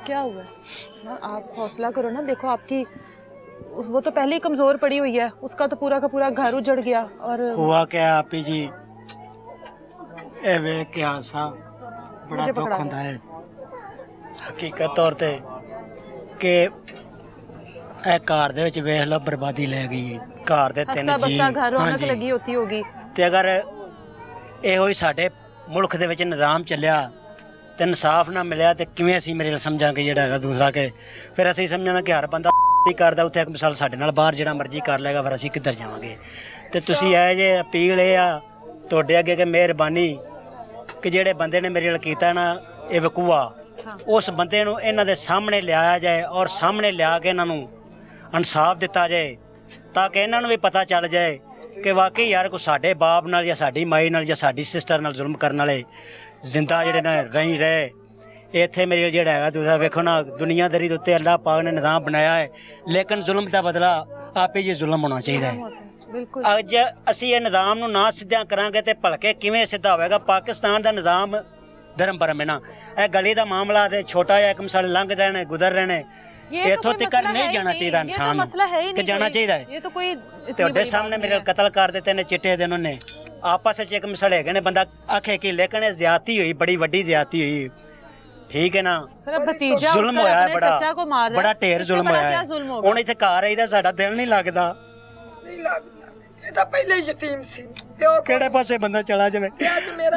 क्या हुआ है? आप हौसला करो ना। देखो आपकी वो तो पहले ही कमजोर पड़ी हुई है, उसका तो पूरा का पूरा घर उजड़ गया। और हुआ क्या आपी जी, एवे क्या सा बड़ा दुख होता है हकीकत तौर ते कि घर दे विच वेख लो बर्बादी ले गई। घर दे तीन जी रौनक लगी होती होगी ते अगर ਇਹੋ ਹੀ ਸਾਡੇ ਮੁਲਕ ਦੇ ਵਿੱਚ ਨਿਜ਼ਾਮ ਚੱਲਿਆ ਤੇ ਇਨਸਾਫ ਨਾ ਮਿਲਿਆ ਤੇ ਕਿਵੇਂ ਅਸੀਂ ਮੇਰੇ ਨਾਲ ਸਮਝਾਂਗੇ ਜਿਹੜਾ ਹੈਗਾ ਦੂਸਰਾ ਕਿ ਫਿਰ ਅਸੀਂ ਸਮਝਣਾ ਕਿ ਹਰ ਬੰਦਾ ਕਰਦਾ ਉੱਥੇ ਇੱਕ ਮਿਸਾਲ ਸਾਡੇ ਨਾਲ ਬਾਹਰ ਜਿਹੜਾ ਮਰਜ਼ੀ ਕਰ ਲੇਗਾ, ਫਿਰ ਅਸੀਂ ਕਿੱਧਰ ਜਾਵਾਂਗੇ। ਤੇ ਤੁਸੀਂ ਇਹ ਜੇ ਅਪੀਲ ਇਹ ਆ ਤੁਹਾਡੇ ਅੱਗੇ ਕਿ ਮਿਹਰਬਾਨੀ ਕਿ ਜਿਹੜੇ ਬੰਦੇ ਨੇ ਮੇਰੇ ਨਾਲ ਕੀਤਾ ਨਾ ਇਹ ਵਕੂਆ, ਉਸ ਬੰਦੇ ਨੂੰ ਇਹਨਾਂ ਦੇ ਸਾਹਮਣੇ ਲਿਆਇਆ ਜਾਏ ਔਰ ਸਾਹਮਣੇ ਲਿਆ ਕੇ ਇਹਨਾਂ ਨੂੰ ਇਨਸਾਫ ਦਿੱਤਾ ਜਾਏ ਤਾਂ ਕਿ ਇਹਨਾਂ ਨੂੰ ਵੀ ਪਤਾ ਚੱਲ ਜਾਏ कि वाकई यार को साडे बाप नाल या साडी माई नाल या साडी सिस्टर नाल जुल्म करने वाले जिंदा जेडे ना रही रहे। इत्थे मेरे जेड़ा है तुसीं वेखो ना दुनियादारी दे उत्ते अल्लाह पाक ने निज़ाम बनाया है, लेकिन जुल्म दा बदला आपे ये जुल्म होना चाहिए। अज असीं ये निज़ाम नूं ना सिद्धा करांगे ते भलके किवें सिद्धा होवेगा। पाकिस्तान दा निज़ाम धर्म भरम है ना। यह गली दा मामला ते छोटा जिहा एक मिसाल लंघ रहे ने गुजर रहे ने, इथों तक नहीं जाना चाहिए इंसान कि जाना चाहिए। ये तो कोई तुहाडे सामने मेरे कतल कर देते ने चिट्टे दिन उन्हें आपस में एक मिसल है बंदा आखे कि लेकिन ज्यादती हुई, बड़ी वड्डी ज्यादती हुई, ठीक है ना। जुल्म होया है बड़ा ढेर जुल्म होया है। हुण इत्थे घर आईदा साडा दिल नहीं लगदा, पहले यतीम सी किहड़े पासे बंदा चला जावे।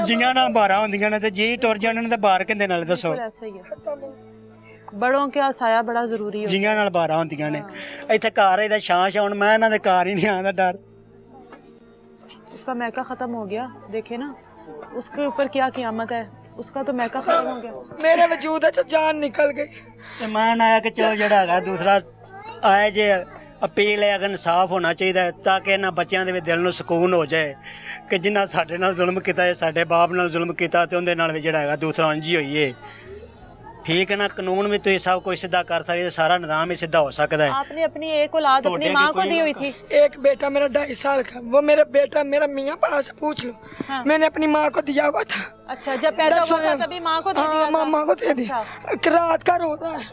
जियां नाल बारां हुंदियां ने ते जी टुर जाने ने ते बार किंदे नाल दसो। बड़ों का साया बड़ा जरूरी है। जियां नाल बारां हुंदियां ने इत्थे घर आईदा छां छां। हुण मैं इन्हां दे घर ही नहीं आंदा डर। उसका मैका खत्म हो गया, देखे ना उसके ऊपर क्या क़यामत है, उसका तो मैका खत्म हो गया। मेरे वजूद है जान निकल गई। ते मैं आया कि चलो जेड़ा है दूसरा आए जे अपील है अगर इंसाफ होना चाहिए ताकि इन्हां बच्चों के भी दिल नूं सुकून हो जाए कि जिन्ना साडे नाल जुल्म कीता है, साडे बाप नाल जुल्म कीता ते उहदे नाल भी जेड़ा है दूसरा उंज ही होईए। ठीक है ना। कानून भी तो सब कुछ सीधा कर सकते, सारा निजाम ही सीधा हो सकता है। आपने अपनी एक औलाद अपनी माँ को दी हुई थी। एक बेटा मेरा 2.5 साल का, वो मेरा बेटा मेरा मियाँ पास से पूछ लो। हाँ। मैंने अपनी माँ को दिया हुआ था। अच्छा, जब पैदा हुआ था तभी माँ को दे दिया था? माँ को दे दिया। रात का रो रहा है,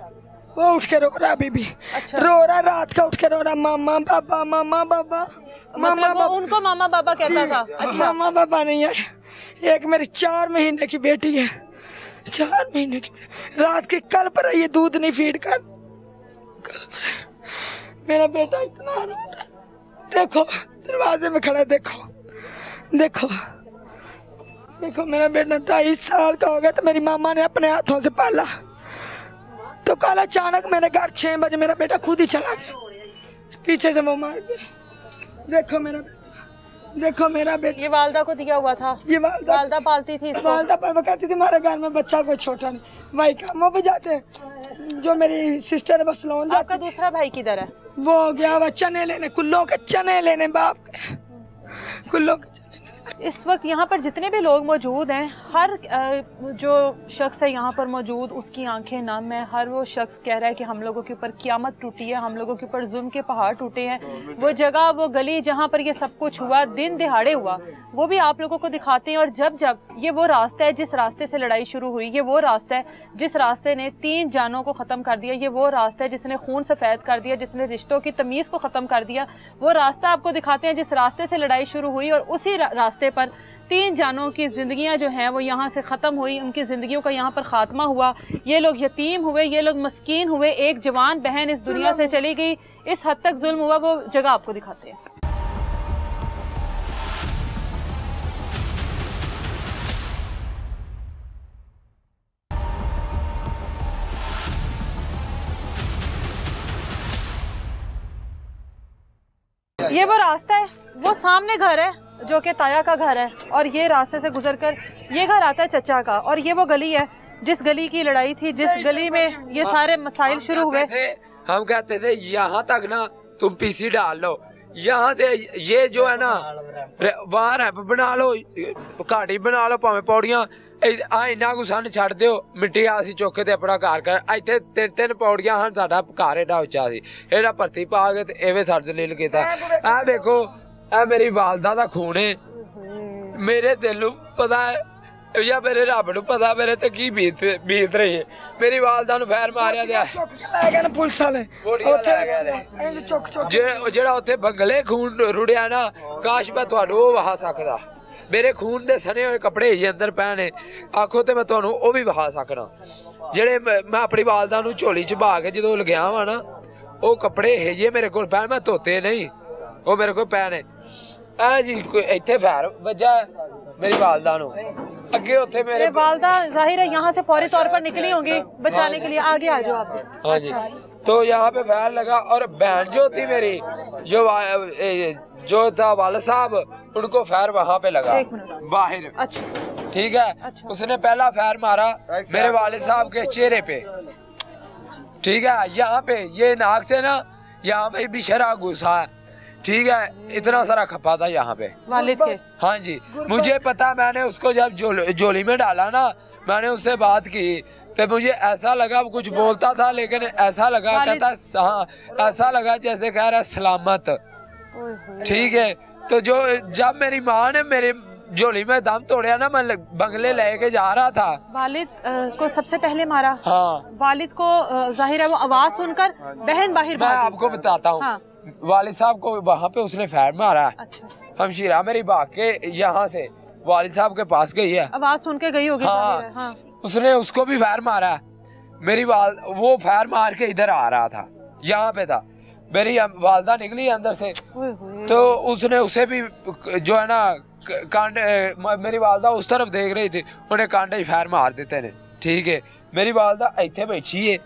वो उठ के रो रहा है अभी भी। अच्छा। रो रहा रात का उठ के रो रहा, मामा बाबा मामा बाबा मामा बाबा। उनको मामा बाबा कहता था? अच्छा। मामा बाबा नहीं है। एक मेरी 4 महीने की बेटी है, 4 महीने की। रात के कल पर ये दूध नहीं फीड कर, कल पर मेरा बेटा इतना रो रहा है। देखो दरवाजे में खड़ा, देखो देखो देखो मेरा बेटा 2.5 साल का हो गया तो मेरी मामा ने अपने हाथों से पाला। तो कल अचानक मेरे घर 6 बजे मेरा बेटा खुद ही चला गया, पीछे से वो मार गया। देखो मेरा बेटा, देखो मेरा बेटा। ये वालदा को दिया हुआ था? ये वालदा पालती थी इसको? वालदा कहती थी हमारे घर में बच्चा कोई छोटा नहीं, भाई कामों पे जाते हैं। जो मेरी सिस्टर है बस लोन जाती। आपका दूसरा भाई किधर है? वो गया वो चने लेने, कुल्लों के चने लेने, बाप के कुल्लों के। इस वक्त यहाँ पर जितने भी लोग मौजूद हैं, हर जो शख्स है यहाँ पर मौजूद उसकी आंखें नम है। हर वो शख्स कह रहा है कि हम लोगों के ऊपर क़यामत टूटी है, हम लोगों के ऊपर जुल्म के पहाड़ टूटे हैं। वो जगह, वो गली जहाँ पर ये सब कुछ हुआ, दिन दिहाड़े हुआ, वो भी आप लोगों को दिखाते हैं। और जब जब ये वो रास्ता है जिस रास्ते से लड़ाई शुरू हुई, ये वो रास्ता है जिस रास्ते ने 3 जानों को ख़त्म कर दिया, ये वो रास्ता है जिसने खून सफ़ेद कर दिया, जिसने रिश्तों की तमीज़ को ख़त्म कर दिया। वो रास्ता आपको दिखाते हैं जिस रास्ते से लड़ाई शुरू हुई और उसी रास्ते पर 3 जानों की ज़िंदगियां जो हैं वो यहाँ से ख़त्म हुई, उनकी ज़िंदगियों का यहाँ पर ख़ात्मा हुआ। ये लोग यतीम हुए, ये लोग मस्कीन हुए, एक जवान बहन इस दुनिया से चली गई। इस हद तक जुल्म हुआ, वो जगह आपको दिखाते हैं। ये वो रास्ता है, वो सामने घर है जो कि ताया का घर है, और ये रास्ते से गुजरकर ये घर आता है चचा का। और ये वो गली है जिस गली की लड़ाई थी, जिस गली में ये सारे मसाइल शुरू हुए। हम कहते थे यहाँ तक ना तुम पीसी डाल लो, यहाँ से ये जो है ना वहाँ रैंप बना लो, घाटी बना लो, भावें पौड़ियाँ इन्ना कुछ सन छड़ दो, मिट्टी असी चुक के अपना घर कर। इतने 3-3 पौड़ियां हैं, साडा घर एडा उच्चा सी, एडा भर्ती पा के एवे सर जलील किया। आ देखो, ए मेरी वालदा दा खून है, मेरे दिल नूं पता है या मेरे रब नूं पता मेरे ते की बीत रही है। मेरी वालदा नूं फैर मारिया ते चुक के ले गए ना पुलिस वाले ਬੋਡੀਆਂ ਲੈ ਗਏ ਨੇ। ਇਹ ਚੁੱਕ ਚੁੱਕ ਜਿਹੜਾ ਉੱਥੇ ਬੰਗਲੇ ਖੂਨ ਰੁੜਿਆ ਨਾ, ਕਾਸ਼ ਮੈਂ ਤੁਹਾਨੂੰ ਉਹ ਵਹਾ ਸਕਦਾ। ਮੇਰੇ ਖੂਨ ਦੇ ਸਨੇ ਹੋਏ ਕੱਪੜੇ ਹੀ ਅੰਦਰ ਪਏ ਨੇ, ਆਖੋ ਤੇ ਮੈਂ ਤੁਹਾਨੂੰ ਉਹ ਵੀ ਵਹਾ ਸਕਣਾ। ਜਿਹੜੇ ਮੈਂ ਆਪਣੀ ਵਾਲਦਾ ਨੂੰ ਝੋਲੀ ਚ ਪਾ ਕੇ ਜਦੋਂ ਲਗਿਆ ਵਾ ਨਾ, ਉਹ ਕੱਪੜੇ ਇਹ ਜਿਹੇ ਮੇਰੇ ਕੋਲ ਪਏ, ਮੈਂ ਧੋਤੇ ਨਹੀਂ, ਉਹ ਮੇਰੇ ਕੋਲ ਪਏ ਨੇ। ਐ ਜੀ ਇੱਥੇ ਫੈਰ ਵੱਜਾ मेरी वालदा नो अगे उथे मेरे वालदा जाहिर है यहाँ से फौरी तौर पर निकली होंगी बचाने के लिए। आगे आ जाओ आप। हाँ जी। तो यहाँ पे फैर लगा और बहन जो थी मेरी जो था वाला साहब, उनको फैर वहाँ पे लगा बाहर। अच्छा ठीक है। उसने पहला फैर मारा मेरे वाले साहब के चेहरे पे। ठीक है। यहाँ पे ये नाक से ना यहाँ पे भी शराब घुसा है। ठीक है। इतना सारा खपा था यहाँ पे वालिद के। हाँ जी। मुझे पता, मैंने उसको जब झोली में डाला ना, मैंने उससे बात की तो मुझे ऐसा लगा, कुछ बोलता था लेकिन ऐसा लगा, कहता हाँ ऐसा लगा जैसे कह रहा सलामत। ठीक है। तो जो जब मेरी माँ ने मेरे झोली में दम तोड़या ना, मैं बंगले लेके जा रहा था। वालिद को सबसे पहले मारा। हाँ। वालिद को जाहिर है वो आवाज सुनकर बहन बाहर मैं आपको बताता हूँ। हाँ। वालिद साहब को वहाँ पे उसने फैर मारा। अच्छा। हमशीरा मेरी भाग के यहाँ से वालिद साहब के पास गई है, आवाज सुन के गई होगी। हाँ। हाँ। उसने उसको भी फैर मारा। मेरी वो फैर मार के इधर आ रहा था, यहाँ पे था। मेरी वालदा निकली अंदर से, तो उसने उसे भी जो है ना कांडे, मेरी वालदा उस तरफ देख रही थी, उन्हें कांडे फैर मार देते ने। ठीक है। मेरी वालदा इत्थे बैठी है।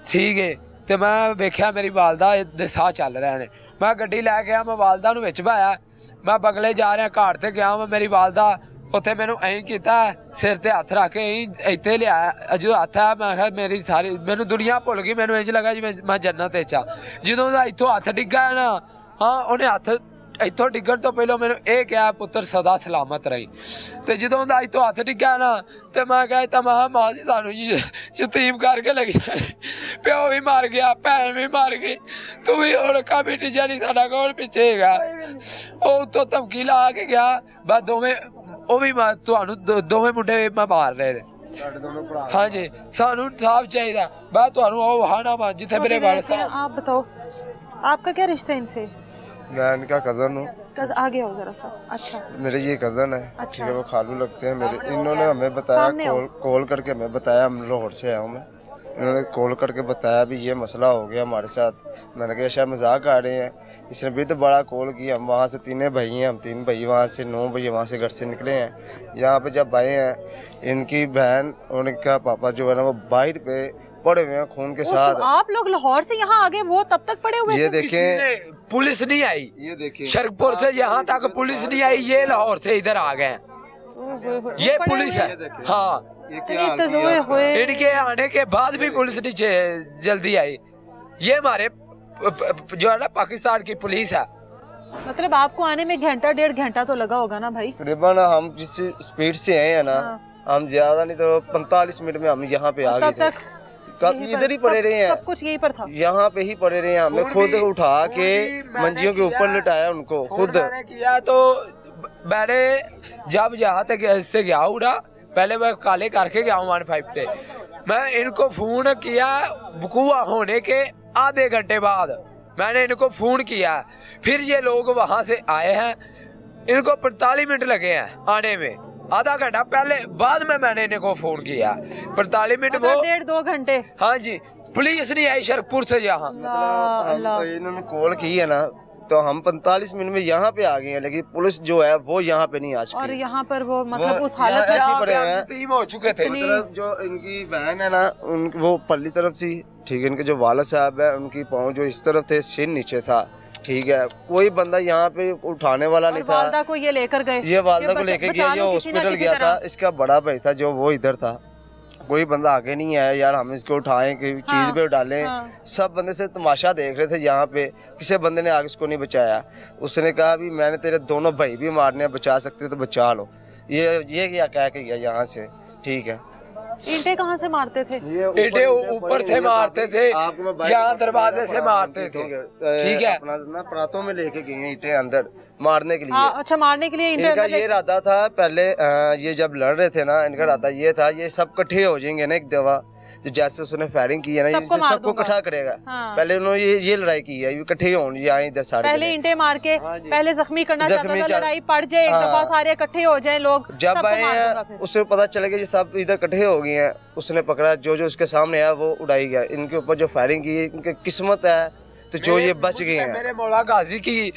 ठीक है। ਤੇ ਮੈਂ ਵੇਖਿਆ ਮੇਰੀ ਵਾਲਦਾ ਦੇ ਸਾਹ ਚੱਲ ਰਹੇ ਨੇ। ਮੈਂ ਗੱਡੀ ਲੈ ਕੇ ਆ, ਮੈਂ ਵਾਲਦਾ ਨੂੰ ਵਿੱਚ ਪਾਇਆ, ਮੈਂ ਬਗਲੇ ਜਾ ਰਿਹਾ, ਘਾਟ ਤੇ ਗਿਆ। ਮੈਂ ਮੇਰੀ ਵਾਲਦਾ ਉੱਥੇ ਮੈਨੂੰ ਐਂ ਕੀਤਾ, ਸਿਰ ਤੇ ਹੱਥ ਰੱਖ ਕੇ ਇੱਥੇ ਲਿਆਇਆ। ਜਦੋਂ ਹੱਥ ਆ, ਮੈਂ ਕਿਹਾ ਮੇਰੀ ਸਾਰੀ ਮੈਨੂੰ ਦੁਨੀਆ ਭੁੱਲ ਗਈ। ਮੈਨੂੰ ਇੰਝ ਲੱਗਾ ਜਿਵੇਂ ਮੈਂ ਜੰਨਤ ਵਿੱਚ ਆ। ਜਦੋਂ ਦਾ ਇੱਥੋਂ ਹੱਥ ਡਿੱਗਾ ਨਾ, ਹਾਂ ਉਹਨੇ ਹੱਥ ਇੱਥੋਂ ਡਿੱਗਣ ਤੋਂ ਪਹਿਲਾਂ ਮੈਨੂੰ ਇਹ ਕਿਹਾ, ਪੁੱਤਰ ਸਦਾ ਸਲਾਮਤ ਰਹੀ। ਤੇ ਜਦੋਂ ਦਾ ਇੱਥੋਂ ਹੱਥ ਡਿੱਗਾ ਨਾ, ਤੇ ਮੈਂ ਕਹਿਤਾ ਮਾਂ ਜੀ ਸਾਨੂੰ ਯਤੀਮ ਕਰਕੇ ਲੱਗ ਜਾਣੇ, ਪਿਓ ਵੀ ਮਰ ਗਿਆ, ਭੈਣ ਵੀ ਮਰ ਗਈ, ਤੂੰ ਵੀ ਹੁਣ ਕਾਬੀ ਟੀਚਾ ਨਹੀਂ, ਸਾਡਾ ਕੌਣ ਪਿੱਛੇ ਹੈਗਾ। ਉਹ ਉੱਤੋਂ ਧਮਕੀ ਲਾ ਕੇ ਗਿਆ। ਬਸ ਦੋਵੇਂ ਉਹ ਵੀ ਤੁਹਾਨੂੰ ਦੋਵੇਂ ਮੁੰਡੇ ਮੈਂ ਮਾਰ ਰਹੇ ਨੇ। हाँ जी। सानू इंसाफ चाहिए। मैं ਤੁਹਾਨੂੰ ਉਹ ਵਹਾਣਾ ਵਾ ਜਿੱਥੇ ਮੇਰੇ ਵਾਲ ਸਾਹਿਬ। आप बताओ आपका क्या रिश्ता है इनसे? मैं इनका कज़न हूँ। आगे आओ जरा सा। अच्छा। मेरे ये कज़न है। अच्छा। ठीक है। वो खालू लगते हैं मेरे। इन्होंने हमें बताया, कॉल करके हमें बताया, हम लाहौर से आया हूँ मैं। इन्होंने कॉल करके बताया भी ये मसला हो गया हमारे साथ। मैंने कहा शायद मजाक आ रहे हैं। इसने भी तो बड़ा कॉल किया। हम वहाँ से 3 भाई हैं, हम 3 भाई वहाँ से 9 बजे वहाँ से घर से निकले हैं। यहाँ पे जब आए हैं, इनकी बहन और इनका पापा जो है ना, वो बाहर पे पड़े हुए हैं खून के साथ। आप लोग लाहौर से यहाँ आगे, वो तब तक पड़े हुए ये थे? देखें, पुलिस नहीं आई। ये देखें, शरकपुर से यहाँ तक पुलिस नहीं आई, ये लाहौर से इधर आ गए। ये पुलिस है। हाँ। ये क्या हाल किया इसका? इनके आने के बाद भी पुलिस नहीं जल्दी आई। ये हमारे जो है ना पाकिस्तान की पुलिस है। मतलब आपको आने में घंटा 1.5 घंटा तो लगा होगा ना भाई? तकरीबन हम जिस स्पीड से आए हैं ना, हम ज्यादा नहीं तो 45 मिनट में हम यहाँ पे आ गए थे। कब इधर ही पड़े रहे हैं, सब कुछ यहीं पर था, यहाँ पे ही पड़े रहे हैं। हमें खुद उठा के मंजियों के ऊपर लिटाया उनको खुद। मैंने किया तो मैंने जब यहाँ तक इससे गया उड़ा, पहले मैं काले करके गया 15 पे। मैं इनको फोन किया वकूआ होने के आधे घंटे बाद मैंने इनको फोन किया। फिर ये लोग वहाँ से आए हैं। इनको 45 मिनट लगे हैं आने में, आधा घंटा पहले बाद में मैंने इनको फोन किया। 45 मिनट वो 1.5-2 घंटे। हाँ जी। पुलिस नहीं आई शरकपुर से यहाँ। तो इन्होंने कॉल की है ना, तो हम 45 मिनट में यहाँ पे आ गए हैं, लेकिन पुलिस जो है वो यहाँ पे नहीं आ चुकी। और यहाँ पर वो मतलब उस हालत में ऐसे पड़े हैं। टीम हो चुके थे। मतलब जो इनकी बहन है ना, वो पल्ली तरफ थी। ठीक है। इनके जो वाला साहब है, उनकी पाँव जो इस तरफ थे, सिर नीचे था। ठीक है। कोई बंदा यहाँ पे उठाने वाला नहीं था। वालदा को ये लेकर गए, ये वालदा को लेके गया, जो हॉस्पिटल गया था। इसका बड़ा भाई था जो वो इधर था। कोई बंदा आगे नहीं आया यार हम इसको उठाएं कि चीज पे डालें। सब बंदे से तमाशा देख रहे थे यहाँ पे। किसी बंदे ने आगे उसको नहीं बचाया। उसने कहा भी मैंने तेरे दोनों भाई भी मारने हैं, बचा सकते तो बचा लो। ये क्या कह के गया यहाँ से। ठीक है। ईंटें कहाँ से मारते थे? ईंटें ऊपर से मारते थे, यहाँ दरवाजे से मारते थे। ठीक है, अपना ना प्रातों में लेके गए हैं ईंटें अंदर मारने के लिए। अच्छा, मारने के लिए ईंटें इनका अंदर ये इरादा था पहले, ये जब लड़ रहे थे ना, इनका इरादा ये था ये सब इकट्ठे हो जाएंगे ना एक दफा, जो जैसे उसने फायरिंग की है ना, सबको ये मार सबको दूंगा। इकट्ठा करेगा। हाँ। पहले उन्होंने ये लड़ाई की है, ये इकट्ठे हों आए इधर सारे पहले जने। ईंटें मार के पहले जख्मी करना चाहता था, लड़ाई पड़ जाए एक हाँ। दफा, सारे इकट्ठे हो जाए लोग, जब सबको आए मार दूंगा हैं फिर। उससे पता चला कि ये सब इधर इकट्ठे हो गए हैं, उसने पकड़ा जो जो उसके सामने है वो उड़ाई गया। इनके ऊपर जो फायरिंग की, इनकी किस्मत है तो जो ये बच गए हैं। मेरे मौला गाजी की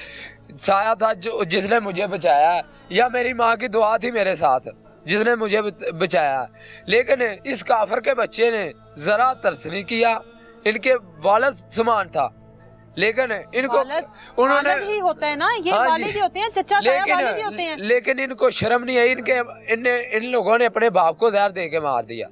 साया था जो जिसने मुझे बचाया, या मेरी माँ की दुआ थी मेरे साथ जिसने मुझे बचाया। लेकिन इस काफर के बच्चे ने जरा तरस नहीं किया, इनके वालिद समान था, लेकिन इनको उन्होंने वालिद ही होता है ना, ये हाँ जी। वालिद ही होते हैं, चचा ताया वालिद ही होते हैं। लेकिन इनको शर्म नहीं आई, इन लोगों ने अपने बाप को जहर दे के मार दिया।